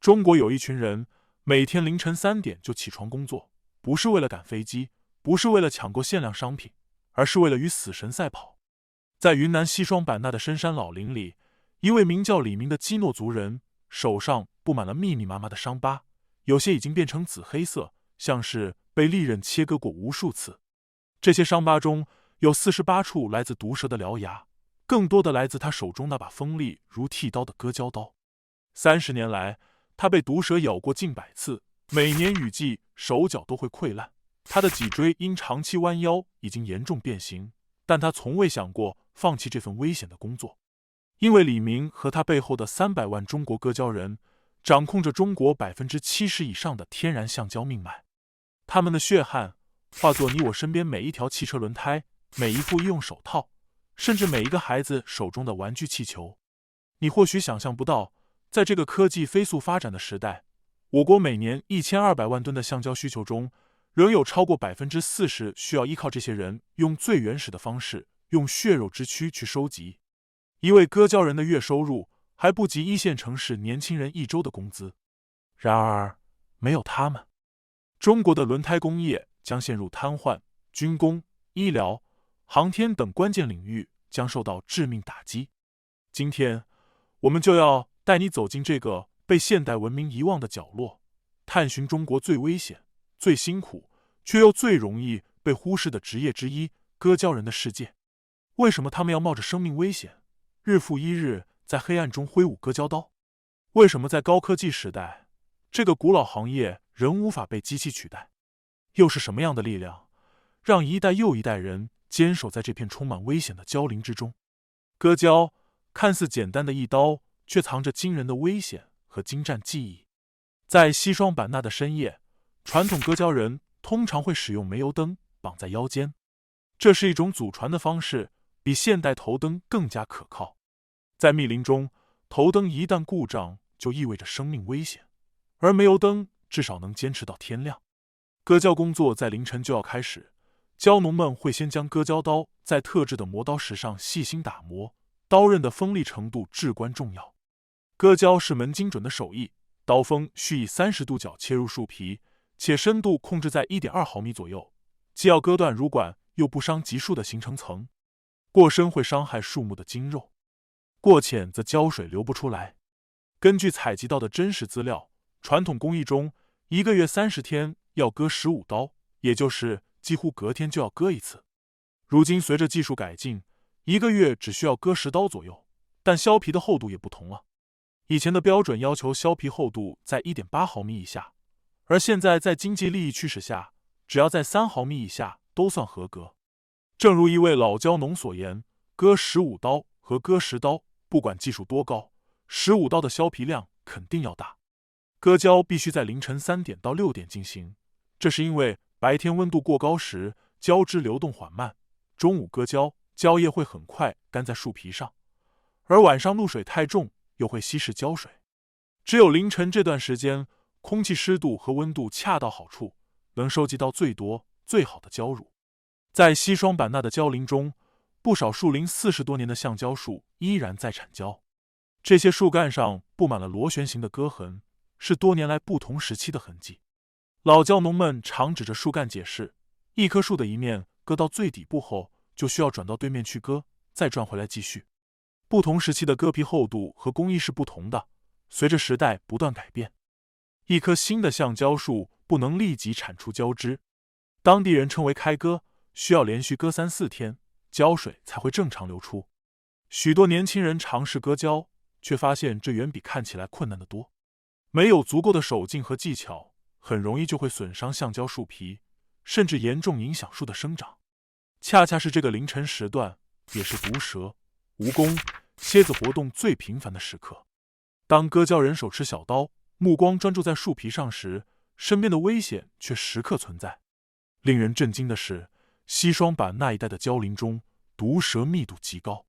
中国有一群人，每天凌晨3点就起床工作，不是为了赶飞机，不是为了抢购限量商品，而是为了与死神赛跑。在云南西双版纳的深山老林里，一位名叫李明的基诺族人，手上布满了密密麻麻的伤疤，有些已经变成紫黑色，像是被利刃切割过无数次。这些伤疤中有48处来自毒蛇的獠牙，更多的来自他手中那把锋利如剃刀的割胶刀。30年来，他被毒蛇咬过近100次，每年雨季手脚都会溃烂。他的脊椎因长期弯腰已经严重变形，但他从未想过放弃这份危险的工作，因为李明和他背后的300万中国割胶人掌控着中国70%以上的天然橡胶命脉。他们的血汗化作你我身边每一条汽车轮胎，每一副医用手套，甚至每一个孩子手中的玩具气球。你或许想象不到，在这个科技飞速发展的时代，我国每年1200万吨的橡胶需求中，仍有超过40%需要依靠这些人用最原始的方式，用血肉之躯去收集。一位割胶人的月收入还不及1线城市年轻人1周的工资。然而，没有他们，中国的轮胎工业将陷入瘫痪，军工、医疗、航天等关键领域将受到致命打击。今天，我们就要带你走进这个被现代文明遗忘的角落，探寻中国最危险、最辛苦，却又最容易被忽视的职业之一——割胶人的世界。为什么他们要冒着生命危险，日复一日在黑暗中挥舞割胶刀？为什么在高科技时代，这个古老行业仍无法被机器取代？又是什么样的力量，让一代又一代人坚守在这片充满危险的胶林之中？割胶看似简单的一刀，却藏着惊人的危险和精湛技艺。在西双版纳的深夜，传统割胶人通常会使用煤油灯绑在腰间，这是一种祖传的方式，比现代头灯更加可靠。在密林中，头灯一旦故障，就意味着生命危险，而煤油灯至少能坚持到天亮。割胶工作在凌晨就要开始，胶农们会先将割胶刀在特制的磨刀石上细心打磨，刀刃的锋利程度至关重要。割胶是门精准的手艺，刀锋需以30度角切入树皮，且深度控制在 1.2 毫米左右，既要割断乳管，又不伤及树的形成层。过深会伤害树木的筋肉，过浅则胶水流不出来。根据采集到的真实资料，传统工艺中1个月30天要割15刀，也就是几乎隔天就要割一次。如今随着技术改进，1个月只需要割10刀左右，但削皮的厚度也不同了。以前的标准要求削皮厚度在 1.8 毫米以下，而现在在经济利益驱使下，只要在3毫米以下都算合格。正如一位老胶农所言，割15刀和割10刀，不管技术多高，15刀的削皮量肯定要大。割胶必须在凌晨3点到6点进行，这是因为白天温度过高时，胶汁流动缓慢，中午割胶，胶液会很快干在树皮上，而晚上露水太重，又会稀释胶水。只有凌晨这段时间，空气湿度和温度恰到好处，能收集到最多最好的胶乳。在西双版纳的胶林中，不少树龄40多年的橡胶树依然在产胶，这些树干上布满了螺旋形的割痕，是多年来不同时期的痕迹。老胶农们常指着树干解释，一棵树的一面割到最底部后，就需要转到对面去割，再转回来继续。不同时期的割皮厚度和工艺是不同的，随着时代不断改变。一棵新的橡胶树不能立即产出胶汁，当地人称为开割，需要连续割3-4天，胶水才会正常流出。许多年轻人尝试割胶，却发现这远比看起来困难得多。没有足够的手劲和技巧，很容易就会损伤橡胶树皮，甚至严重影响树的生长。恰恰是这个凌晨时段，也是毒蛇、蜈蚣、蝎子活动最频繁的时刻。当割胶人手持小刀，目光专注在树皮上时，身边的危险却时刻存在。令人震惊的是，西双版纳一带的胶林中，毒蛇密度极高。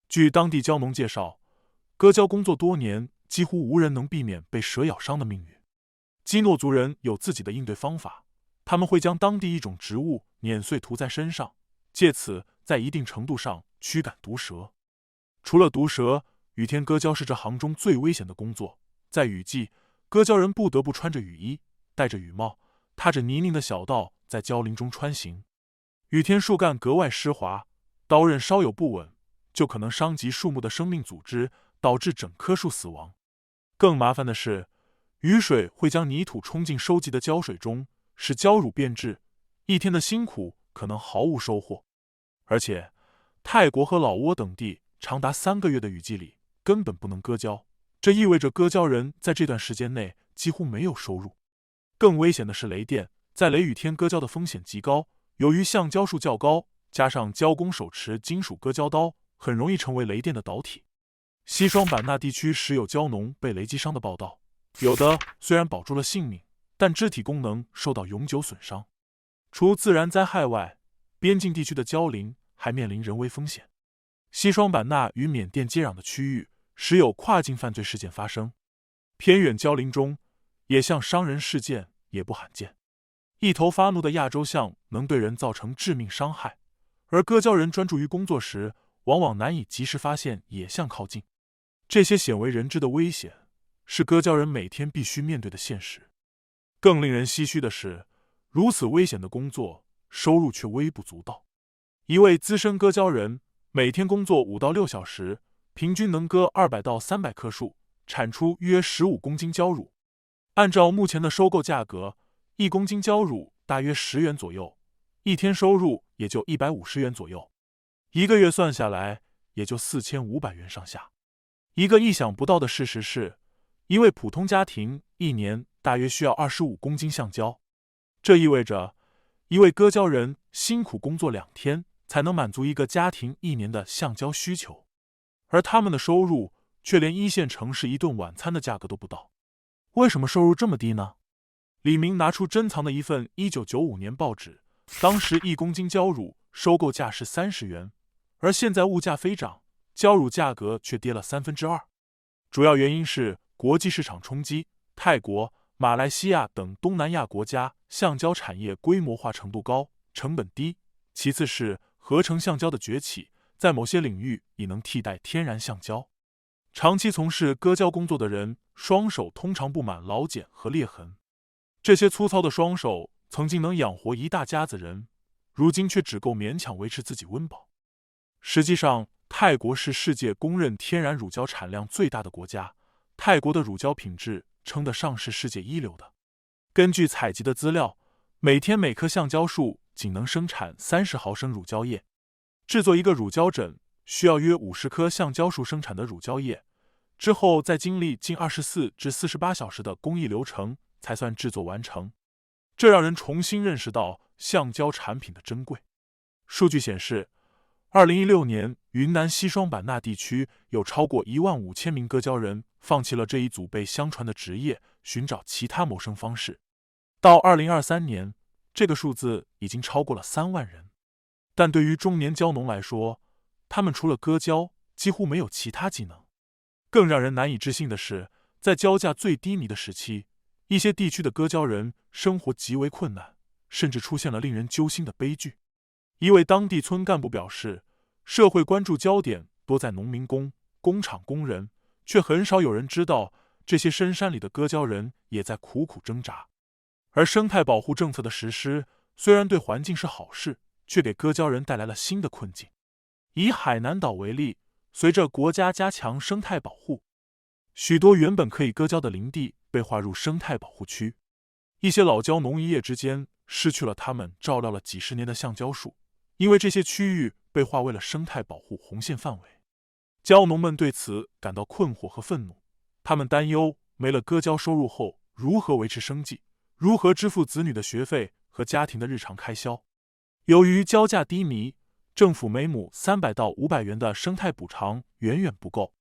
据当地胶农介绍，割胶工作多年，几乎无人能避免被蛇咬伤的命运。基诺族人有自己的应对方法，他们会将当地一种植物碾碎涂在身上，借此在一定程度上驱赶毒蛇。除了毒蛇，雨天割胶是这行中最危险的工作。在雨季，割胶人不得不穿着雨衣，戴着雨帽，踏着泥泞的小道在胶林中穿行。雨天树干格外湿滑，刀刃稍有不稳，就可能伤及树木的生命组织，导致整棵树死亡。更麻烦的是，雨水会将泥土冲进收集的胶水中，使胶乳变质，一天的辛苦可能毫无收获。而且，泰国和老挝等地长达3个月的雨季里根本不能割胶，这意味着割胶人在这段时间内几乎没有收入。更危险的是雷电，在雷雨天割胶的风险极高，由于橡胶树较高，加上胶工手持金属割胶刀，很容易成为雷电的导体。西双版纳地区时有胶农被雷击伤的报道，有的虽然保住了性命，但肢体功能受到永久损伤。除自然灾害外，边境地区的胶林还面临人为风险。西双版纳与缅甸接壤的区域时有跨境犯罪事件发生，偏远胶林中野象伤人事件也不罕见。一头发怒的亚洲象能对人造成致命伤害，而割胶人专注于工作时，往往难以及时发现野象靠近。这些鲜为人知的危险，是割胶人每天必须面对的现实。更令人唏嘘的是，如此危险的工作，收入却微不足道。一位资深割胶人每天工作5到6小时，平均能割200到300棵树，产出约15公斤胶乳。按照目前的收购价格，1公斤胶乳大约10元左右，一天收入也就150元左右，一个月算下来也就4500元上下。一个意想不到的事实是，一位普通家庭一年大约需要25公斤橡胶，这意味着一位割胶人辛苦工作2天才能满足一个家庭1年的橡胶需求，而他们的收入却连1线城市1顿晚餐的价格都不到。为什么收入这么低呢？李明拿出珍藏的一份1995年报纸，当时1公斤胶乳收购价是30元，而现在物价飞涨，胶乳价格却跌了2/3。主要原因是国际市场冲击，泰国、马来西亚等东南亚国家橡胶产业规模化程度高，成本低。其次是合成橡胶的崛起，在某些领域已能替代天然橡胶。长期从事割胶工作的人，双手通常布满老茧和裂痕。这些粗糙的双手曾经能养活一大家子人，如今却只够勉强维持自己温饱。实际上，泰国是世界公认天然乳胶产量最大的国家，泰国的乳胶品质称得上是世界一流的。根据采集的资料，每天每棵橡胶树仅能生产30毫升乳胶液，制作一个乳胶枕需要约50棵橡胶树生产的乳胶液，之后再经历近24至48小时的工艺流程才算制作完成。这让人重新认识到橡胶产品的珍贵。数据显示，2016年云南西双版纳地区有超过15000名割胶人放弃了这一祖辈相传的职业，寻找其他谋生方式。到2023年，这个数字已经超过了3万人。但对于中年胶农来说，他们除了割胶，几乎没有其他技能。更让人难以置信的是，在胶价最低迷的时期，一些地区的割胶人生活极为困难，甚至出现了令人揪心的悲剧。一位当地村干部表示，社会关注焦点多在农民工、工厂工人，却很少有人知道这些深山里的割胶人也在苦苦挣扎。而生态保护政策的实施，虽然对环境是好事，却给割胶人带来了新的困境。以海南岛为例，随着国家加强生态保护，许多原本可以割胶的林地被划入生态保护区。一些老胶农一夜之间失去了他们照料了几十年的橡胶树，因为这些区域被划为了生态保护红线范围。胶农们对此感到困惑和愤怒，他们担忧没了割胶收入后如何维持生计，如何支付子女的学费和家庭的日常开销。由于胶价低迷，政府每亩300到500元的生态补偿远远不够。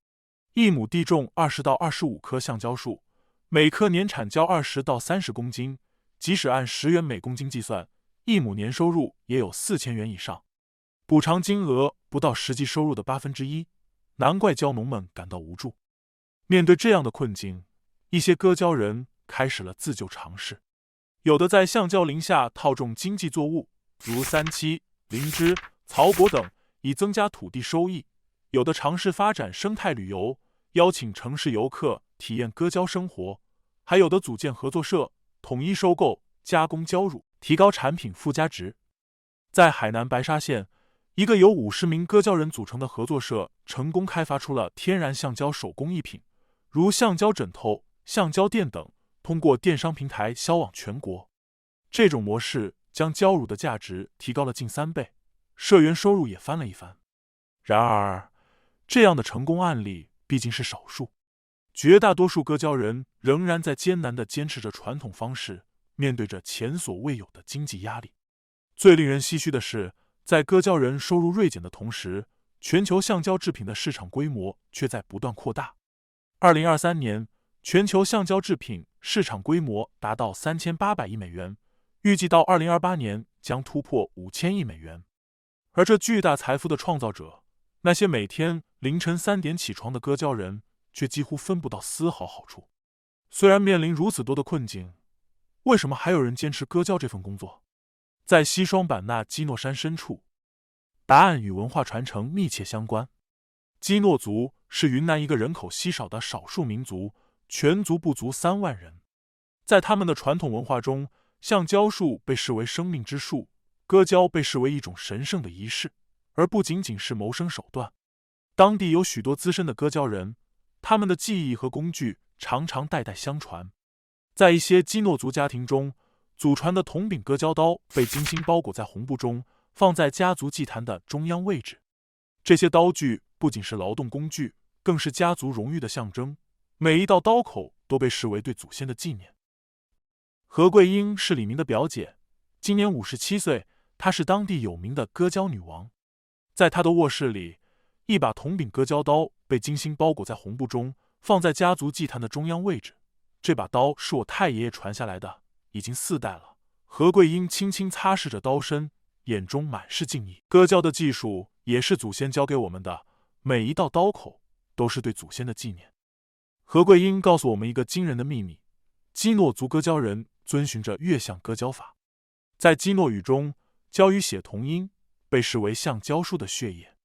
一亩地种20到25棵橡胶树，每棵年产胶20到30公斤，即使按10元每公斤计算，一亩年收入也有4000元以上，补偿金额不到实际收入的1/8，难怪胶农们感到无助。面对这样的困境，一些割胶人开始了自救尝试，有的在橡胶林下套种经济作物，如三七、灵芝、草果等，以增加土地收益；有的尝试发展生态旅游，邀请城市游客体验割胶生活；还有的组建合作社，统一收购、加工胶乳，提高产品附加值。在海南白沙县，一个由50名割胶人组成的合作社，成功开发出了天然橡胶手工艺品，如橡胶枕头、橡胶垫等，通过电商平台销往全国。这种模式将胶乳的价值提高了近3倍，社员收入也翻了一番。然而，这样的成功案例毕竟是少数，绝大多数割胶人仍然在艰难地坚持着传统方式，面对着前所未有的经济压力。最令人唏嘘的是，在割胶人收入锐减的同时，全球橡胶制品的市场规模却在不断扩大。2023年，全球橡胶制品市场规模达到3800亿美元，预计到2028年将突破5000亿美元。而这巨大财富的创造者，那些每天凌晨3点起床的割胶人，却几乎分不到丝毫好处。虽然面临如此多的困境，为什么还有人坚持割胶这份工作？在西双版纳基诺山深处，答案与文化传承密切相关。基诺族是云南一个人口稀少的少数民族，全族不足3万人。在他们的传统文化中，橡胶树被视为生命之树，割胶被视为一种神圣的仪式，而不仅仅是谋生手段。当地有许多资深的割胶人，他们的技艺和工具常常代代相传。在一些基诺族家庭中，祖传的铜柄割胶刀被精心包裹在红布中，放在家族祭坛的中央位置。这些刀具不仅是劳动工具，更是家族荣誉的象征，每一道刀口都被视为对祖先的纪念。何桂英是李明的表姐，今年57岁，她是当地有名的割胶女王。在她的卧室里，一把铜柄割胶刀被精心包裹在红布中，放在家族祭坛的中央位置。这把刀是我太爷爷传下来的，已经4代了。何桂英轻轻擦拭着刀身，眼中满是敬意。割胶的技术也是祖先教给我们的，每一道刀口都是对祖先的纪念。何桂英告诉我们一个惊人的秘密：基诺族割胶人遵循着月相割胶法。在基诺语中，胶与血同音，被视为橡胶树的血液。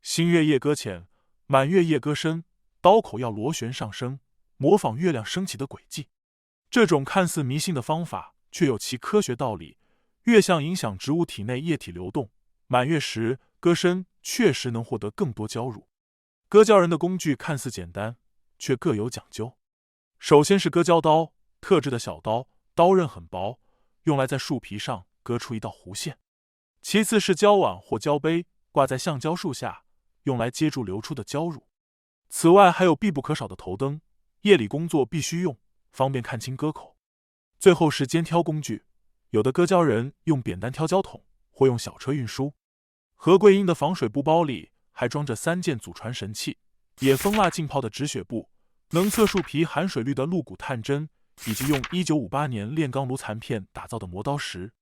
新月夜搁浅，满月夜搁深，刀口要螺旋上升，模仿月亮升起的轨迹。这种看似迷信的方法，却有其科学道理。月相影响植物体内液体流动，满月时割深确实能获得更多胶乳。割胶人的工具看似简单，却各有讲究。首先是割胶刀，特制的小刀，刀刃很薄，用来在树皮上割出一道弧线。其次是胶碗或胶杯，挂在橡胶树下，用来接住流出的胶乳。此外还有必不可少的头灯，夜里工作必须用，方便看清割口。最后是肩挑工具，有的割胶人用扁担挑胶桶，或用小车运输。何桂英的防水布包里还装着3件祖传神器：野蜂蜡浸泡的止血布，能测树皮含水率的鹿骨探针，以及用1958年炼钢炉残片打造的磨刀石。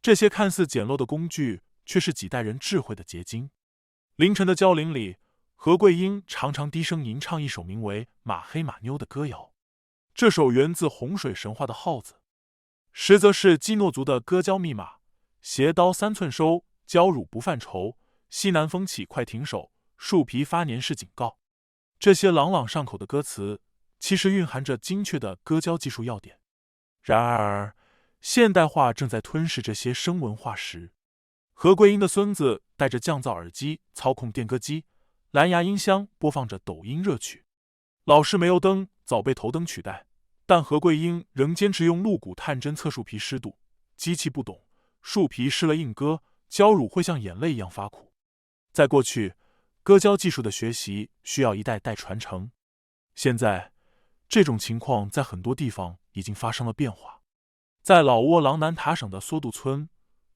这些看似简陋的工具，却是几代人智慧的结晶。凌晨的胶林里，何桂英常常低声吟唱一首名为《马黑马妞》的歌谣。这首源自洪水神话的号子，实则是基诺族的割胶密码：斜刀3寸收，胶乳不犯愁，西南风起快停手，树皮发黏是警告。这些朗朗上口的歌词，其实蕴含着精确的割胶技术要点。然而，现代化正在吞噬这些声文化石。何桂英的孙子带着降噪耳机操控电割机，蓝牙音箱播放着抖音热曲。老式煤油灯早被头灯取代，但何桂英仍坚持用鹿骨探针测树皮湿度。机器不懂，树皮湿了硬割，胶乳会像眼泪一样发苦。在过去，割胶技术的学习需要一代代传承。现在，这种情况在很多地方已经发生了变化。在老挝琅南塔省的梭杜村，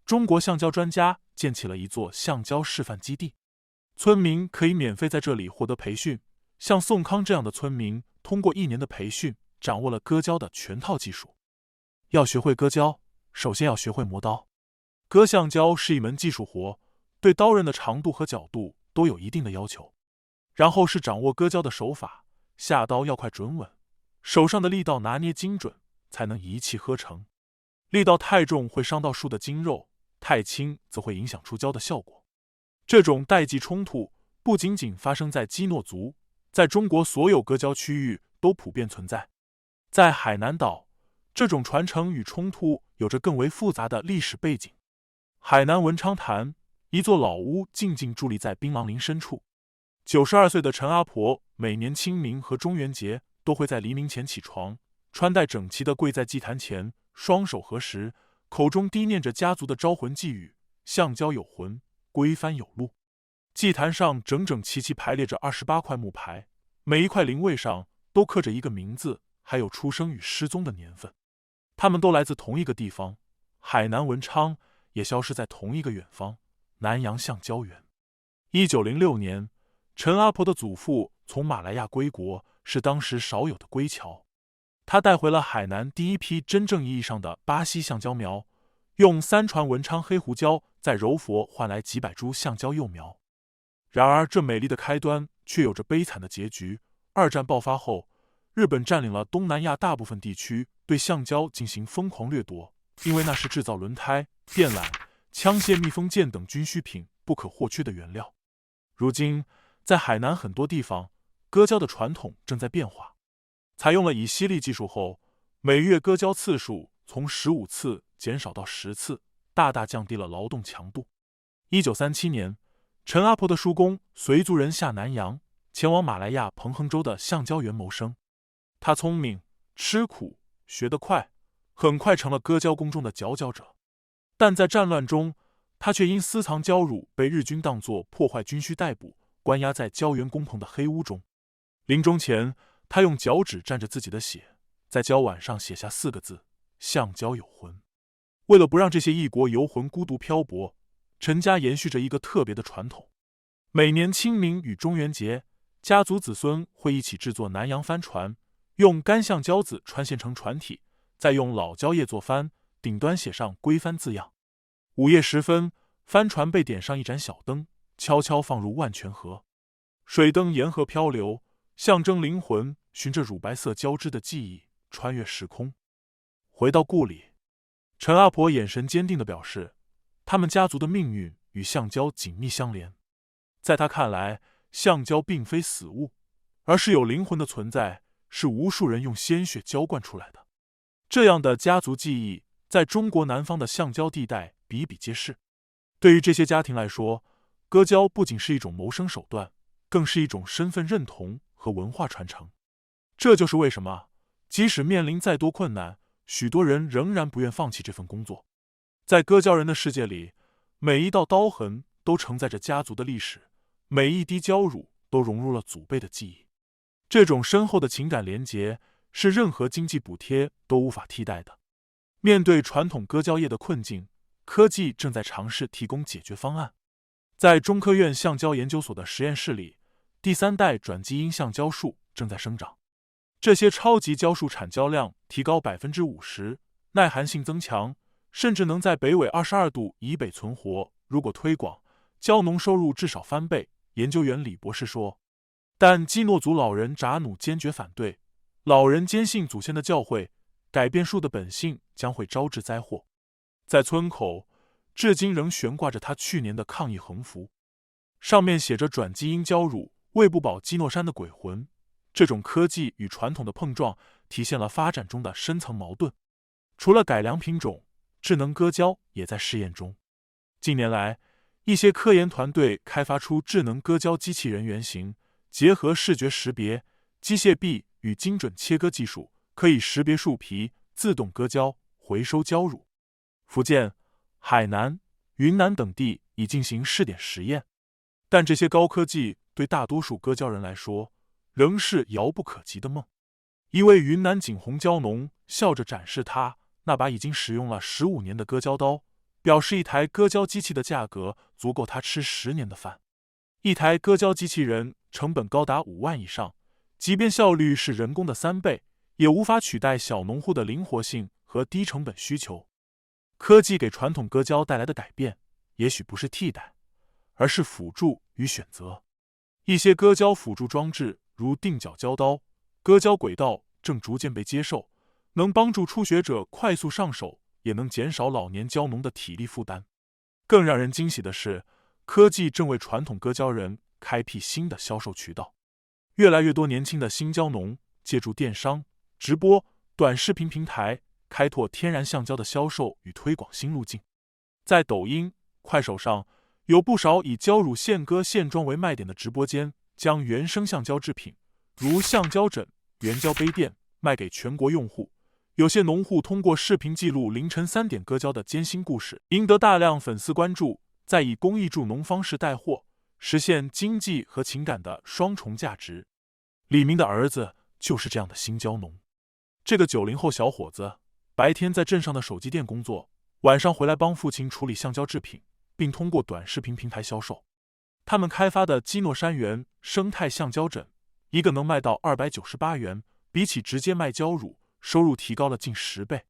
中国橡胶专家建起了一座橡胶示范基地，村民可以免费在这里获得培训。像宋康这样的村民，通过1年的培训，掌握了割胶的全套技术。要学会割胶，首先要学会磨刀。割橡胶是一门技术活，对刀刃的长度和角度都有一定的要求。然后是掌握割胶的手法，下刀要快准稳，手上的力道拿捏精准，才能一气呵成。力道太重会伤到树的筋肉，太轻则会影响出胶的效果。这种代际冲突不仅仅发生在基诺族，在中国所有割胶区域都普遍存在。在海南岛，这种传承与冲突有着更为复杂的历史背景。海南文昌潭，一座老屋静静伫立在槟榔林深处。92岁的陈阿婆每年清明和中元节都会在黎明前起床，穿戴整齐地跪在祭坛前，双手合十，口中低念着家族的招魂寄语：橡胶有魂，归帆有路。祭坛上整整齐齐排列着28块木牌，每一块灵位上都刻着一个名字，还有出生与失踪的年份。他们都来自同一个地方，海南文昌，也消失在同一个远方，南洋橡胶园。1906年，陈阿婆的祖父从马来亚归国，是当时少有的归侨。他带回了海南第一批真正意义上的巴西橡胶苗，用3船文昌黑胡椒在柔佛换来几百株橡胶幼苗。然而，这美丽的开端却有着悲惨的结局。2战爆发后，日本占领了东南亚大部分地区，对橡胶进行疯狂掠夺，因为那是制造轮胎、电缆、枪械、密封件等军需品不可或缺的原料。如今，在海南很多地方，割胶的传统正在变化。采用了乙烯粒技术后，每月割胶次数从15次减少到10次，大大降低了劳动强度。1937年，陈阿婆的叔公随族人下南洋，前往马来亚彭亨州的橡胶园谋生。他聪明、吃苦、学得快，很快成了割胶工中的佼佼者。但在战乱中，他却因私藏胶乳被日军当作破坏军需逮捕，关押在胶园工棚的黑屋中。临终前，他用脚趾蘸着自己的血，在胶碗上写下4个字：橡胶有魂。为了不让这些异国游魂孤独漂泊，陈家延续着一个特别的传统。每年清明与中元节，家族子孙会一起制作南洋帆船，用干橡胶子穿线成船体，再用老胶叶做帆，顶端写上归帆字样。午夜时分，帆船被点上一盏小灯，悄悄放入万泉河。水灯沿河漂流，象征灵魂循着乳白色交织的记忆穿越时空，回到故里。陈阿婆眼神坚定地表示，他们家族的命运与橡胶紧密相连。在他看来，橡胶并非死物，而是有灵魂的存在，是无数人用鲜血浇灌出来的。这样的家族记忆在中国南方的橡胶地带比比皆是。对于这些家庭来说，割胶不仅是一种谋生手段，更是一种身份认同和文化传承。这就是为什么即使面临再多困难，许多人仍然不愿放弃这份工作。在割胶人的世界里，每一道刀痕都承载着家族的历史，每一滴胶乳都融入了祖辈的记忆。这种深厚的情感连结是任何经济补贴都无法替代的。面对传统割胶业的困境，科技正在尝试提供解决方案。在中科院橡胶研究所的实验室里，第3代转基因橡胶树正在生长。这些超级胶树产胶量提高 50%， 耐寒性增强，甚至能在北纬22度以北存活。如果推广，胶农收入至少翻倍。研究员李博士说。但基诺族老人扎努坚决反对，老人坚信祖先的教诲，改变树的本性将会招致灾祸。在村口，至今仍悬挂着他去年的抗议横幅，上面写着转基因胶乳喂不饱基诺山的鬼魂。这种科技与传统的碰撞体现了发展中的深层矛盾。除了改良品种，智能割胶也在试验中。近年来，一些科研团队开发出智能割胶机器人原型，结合视觉识别、机械臂与精准切割技术，可以识别树皮，自动割胶，回收胶乳。福建、海南、云南等地已进行试点实验，但这些高科技对大多数割胶人来说仍是遥不可及的梦。一位云南景洪胶农笑着展示他那把已经使用了15年的割胶刀，表示一台割胶机器的价格足够他吃10年的饭。一台割胶机器人成本高达5万以上，即便效率是人工的3倍，也无法取代小农户的灵活性和低成本需求。科技给传统割胶带来的改变，也许不是替代，而是辅助与选择。一些割胶辅助装置，如定角胶刀、割胶轨道，正逐渐被接受，能帮助初学者快速上手，也能减少老年胶农的体力负担。更让人惊喜的是，科技正为传统割胶人开辟新的销售渠道。越来越多年轻的新胶农借助电商、直播、短视频平台，开拓天然橡胶的销售与推广新路径。在抖音、快手上，有不少以胶乳现割现装为卖点的直播间，将原生橡胶制品，如橡胶枕、原胶杯垫，卖给全国用户。有些农户通过视频记录凌晨3点割胶的艰辛故事，赢得大量粉丝关注，再以公益助农方式带货，实现经济和情感的双重价值。李明的儿子就是这样的新胶农。这个90后小伙子白天在镇上的手机店工作，晚上回来帮父亲处理橡胶制品，并通过短视频平台销售。他们开发的基诺山原生态橡胶枕，一个能卖到298元，比起直接卖胶乳，收入提高了近10倍。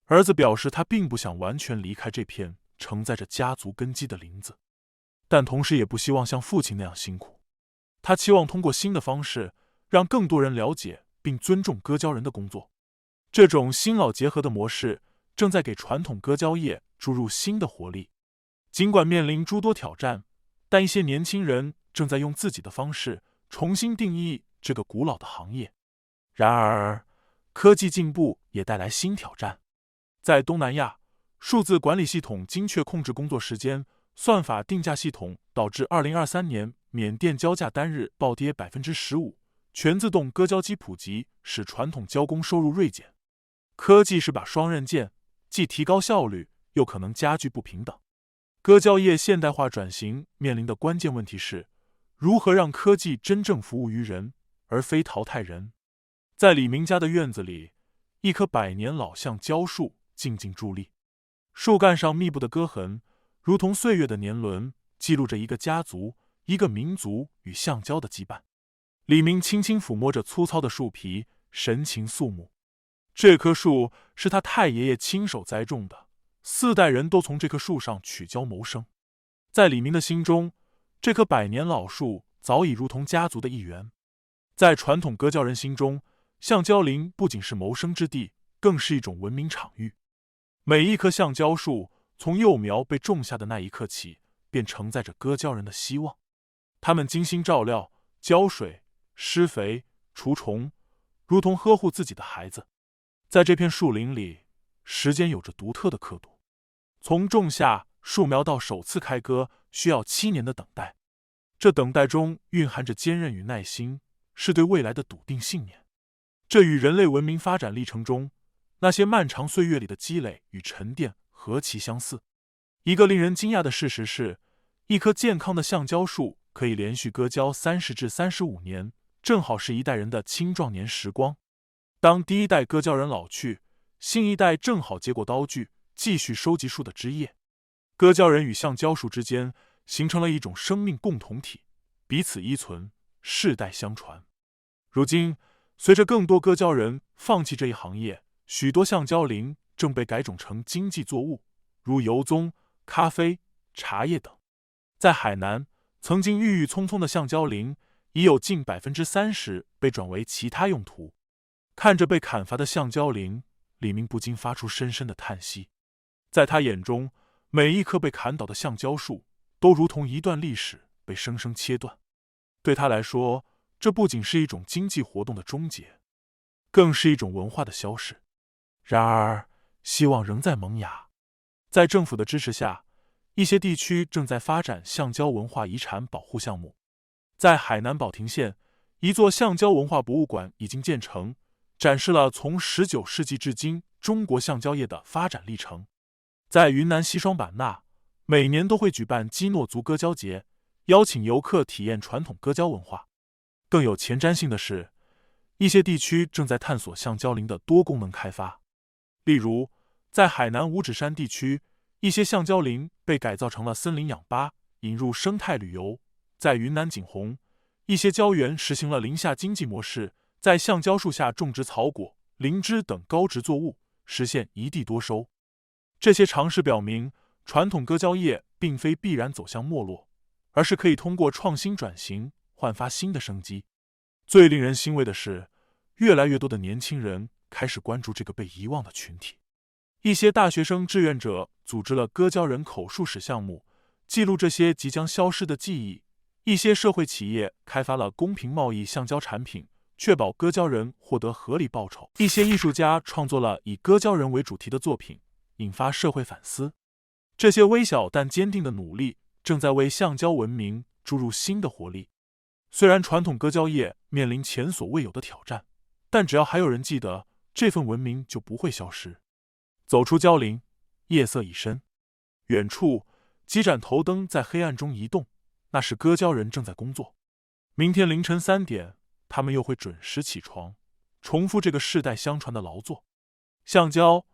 儿子表示，他并不想完全离开这片承载着家族根基的林子，但同时也不希望像父亲那样辛苦。他期望通过新的方式，让更多人了解并尊重割胶人的工作。这种新老结合的模式正在给传统割胶业注入新的活力。尽管面临诸多挑战，但一些年轻人正在用自己的方式重新定义这个古老的行业。然而，科技进步也带来新挑战。在东南亚，数字管理系统精确控制工作时间、算法定价系统导致2023年缅甸胶价单日暴跌 15%。全自动割胶机普及使传统胶工收入锐减。科技是把双刃剑，既提高效率，又可能加剧不平等。割胶业现代化转型面临的关键问题是，如何让科技真正服务于人，而非淘汰人。在李明家的院子里，一棵100年老橡胶树静静伫立，树干上密布的割痕，如同岁月的年轮，记录着一个家族、一个民族与橡胶的羁绊。李明轻轻抚摸着粗糙的树皮，神情肃穆。这棵树是他太爷爷亲手栽种的，4代人都从这棵树上取胶谋生。在李明的心中，这棵100年老树早已如同家族的一员。在传统割胶人心中，橡胶林不仅是谋生之地，更是一种文明场域。每一棵橡胶树从幼苗被种下的那一刻起，便承载着割胶人的希望。他们精心照料、浇水、施肥、除虫，如同呵护自己的孩子。在这片树林里，时间有着独特的刻度。从种下树苗到首次开割，需要7年的等待。这等待中蕴含着坚韧与耐心，是对未来的笃定信念。这与人类文明发展历程中那些漫长岁月里的积累与沉淀何其相似。一个令人惊讶的事实是，一棵健康的橡胶树可以连续割胶30至35年，正好是一代人的青壮年时光。当第一代割胶人老去，新一代正好接过刀具，继续收集树的枝叶。割胶人与橡胶树之间形成了一种生命共同体，彼此依存，世代相传。如今，随着更多割胶人放弃这一行业，许多橡胶林正被改种成经济作物，如油棕、咖啡、茶叶等。在海南，曾经郁郁葱葱的橡胶林已有近 30% 被转为其他用途。看着被砍伐的橡胶林，李明不禁发出深深的叹息。在他眼中，每一棵被砍倒的橡胶树都如同一段历史被生生切断。对他来说，这不仅是一种经济活动的终结，更是一种文化的消逝。然而，希望仍在萌芽。在政府的支持下，一些地区正在发展橡胶文化遗产保护项目。在海南保亭县，一座橡胶文化博物馆已经建成，展示了从19世纪至今中国橡胶业的发展历程。在云南西双版纳，每年都会举办基诺族割胶节，邀请游客体验传统割胶文化。更有前瞻性的是，一些地区正在探索橡胶林的多功能开发。例如，在海南五指山地区，一些橡胶林被改造成了森林氧吧，引入生态旅游。在云南景洪，一些胶园实行了林下经济模式，在橡胶树下种植草果、灵芝等高植作物，实现一地多收。这些尝试表明，传统割胶业并非必然走向没落，而是可以通过创新转型焕发新的生机。最令人欣慰的是，越来越多的年轻人开始关注这个被遗忘的群体。一些大学生志愿者组织了割胶人口述史项目，记录这些即将消失的记忆。一些社会企业开发了公平贸易橡胶产品，确保割胶人获得合理报酬。一些艺术家创作了以割胶人为主题的作品，引发社会反思。这些微小但坚定的努力，正在为橡胶文明注入新的活力。虽然传统割胶业面临前所未有的挑战，但只要还有人记得，这份文明就不会消失。走出胶林，夜色已深，远处几盏头灯在黑暗中移动，那是割胶人正在工作。明天凌晨3点，他们又会准时起床，重复这个世代相传的劳作。橡胶，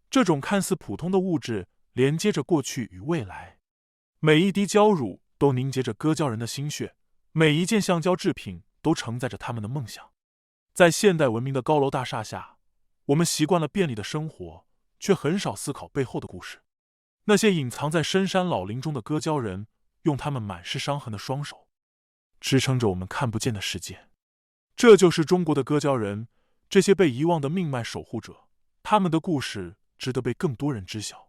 这种看似普通的物质，连接着过去与未来。每一滴胶乳都凝结着割胶人的心血，每一件橡胶制品都承载着他们的梦想。在现代文明的高楼大厦下，我们习惯了便利的生活，却很少思考背后的故事。那些隐藏在深山老林中的割胶人，用他们满是伤痕的双手，支撑着我们看不见的世界。这就是中国的割胶人，这些被遗忘的命脉守护者，他们的故事值得被更多人知晓。